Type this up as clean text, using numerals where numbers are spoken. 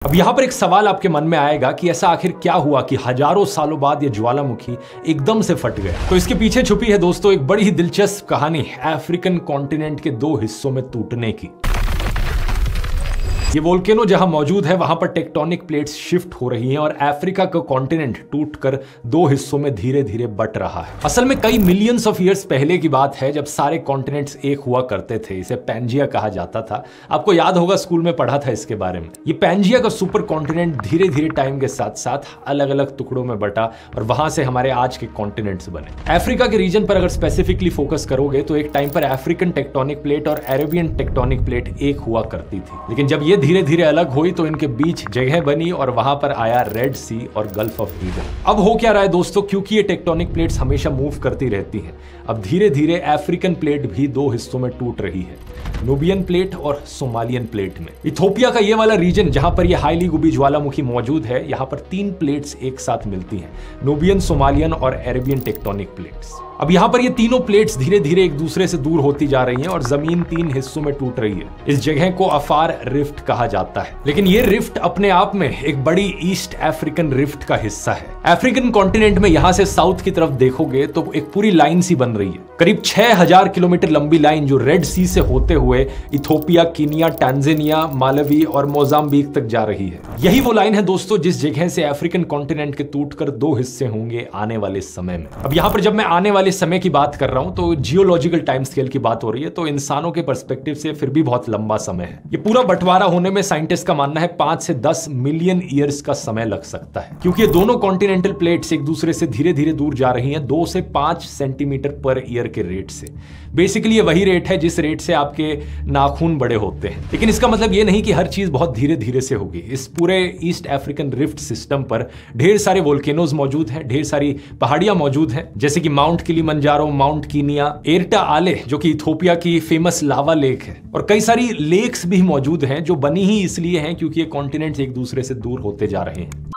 अब यहां पर एक सवाल आपके मन में आएगा कि ऐसा आखिर क्या हुआ कि हजारों सालों बाद यह ज्वालामुखी एकदम से फट गया। तो इसके पीछे छुपी है दोस्तों एक बड़ी ही दिलचस्प कहानी अफ्रीकन कॉन्टिनेंट के दो हिस्सों में टूटने की। ये वोल्केनो जहां मौजूद है वहां पर टेक्टोनिक प्लेट्स शिफ्ट हो रही हैं और अफ्रीका का कॉन्टिनेंट टूटकर दो हिस्सों में धीरे धीरे बट रहा है। असल में कई मिलियंस ऑफ ईयर्स पहले की बात है जब सारे कॉन्टिनेंट्स एक हुआ करते थे। इसे पैंजिया कहा जाता था। आपको याद होगा स्कूल में पढ़ा था इसके बारे में। ये पैंजिया का सुपर कॉन्टिनेंट धीरे धीरे टाइम के साथ साथ अलग अलग टुकड़ों में बटा और वहां से हमारे आज के कॉन्टिनेंट्स बने। अफ्रीका के रीजन पर अगर स्पेसिफिकली फोकस करोगे तो एक टाइम पर अफ्रीकन टेक्टोनिक प्लेट और अरेबियन टेक्टोनिक प्लेट एक हुआ करती थी, लेकिन जब ये धीरे धीरे अलग हुई तो इनके बीच जगह बनी और वहां पर आया रेड सी और गल्फ ऑफ ईडन। अब हो क्या रहा है दोस्तों, क्योंकि ये टेक्टोनिक प्लेट्स हमेशा मूव करती रहती हैं, अब धीरे धीरे अफ्रीकन प्लेट भी दो हिस्सों में टूट रही है, नूबियन प्लेट और सोमालियन प्लेट में। इथोपिया का ये वाला रीजन जहां पर ये हाईली गुबी ज्वालामुखी मौजूद है, यहां पर तीन प्लेट्स एक साथ मिलती हैं, नूबियन, सोमालियन और अरेबियन टेक्टोनिक प्लेट्स। अब यहां पर ये तीनों प्लेट्स धीरे धीरे एक दूसरे से दूर होती जा रही हैं और जमीन तीन हिस्सों में टूट रही है। इस जगह को अफार रिफ्ट कहा जाता है, लेकिन ये रिफ्ट अपने आप में एक बड़ी ईस्ट अफ्रीकन रिफ्ट का हिस्सा है। अफ्रीकन कॉन्टिनेंट में यहां से साउथ की तरफ देखोगे तो एक पूरी लाइन सी बन रही है, करीब 6000 किलोमीटर लंबी लाइन जो रेड सी से होते हुए इथोपिया, कीनिया, टांजानिया, मालवी और मोजाम्बिक तक जा रही है। यही वो लाइन है दोस्तों जिस जगह से अफ्रीकन कॉन्टिनेंट के टूटकर दो हिस्से होंगे आने वाले समय में। अब यहां पर जब मैं आने वाले समय की बात कर रहा हूं तो जियोलॉजिकल टाइम स्केल की बात हो रही है, तो इंसानों के पर्सपेक्टिव से फिर भी बहुत लंबा समय है। ये पूरा बंटवारा होने में साइंटिस्ट का मानना है 5 से 10 मिलियन ईयर्स का समय लग सकता है, क्योंकि ये दोनों कॉन्टिनेंटल प्लेट्स एक दूसरे से धीरे धीरे दूर जा रही हैं 2 से 5 सेंटीमीटर पर ईयर के रेट से। बेसिकली ये वही रेट है जिस रेट से आपके नाखून बड़े होते हैं, लेकिन इसका मतलब ये नहीं कि हर चीज बहुत धीरे धीरे से होगी। इस पूरे ईस्ट अफ्रीकन रिफ्ट सिस्टम पर ढेर सारे वोल्केनोज मौजूद हैं, ढेर सारी पहाड़ियां मौजूद हैं, जैसे कि mount Kilimanjaro, mount Kenya, Erta आले जो कि इथोपिया की फेमस लावा लेक है, और कई सारी लेक्स भी मौजूद हैं जो बनी ही इसलिए हैं क्योंकि ये कॉन्टिनेंट्स एक दूसरे से दूर होते जा रहे हैं।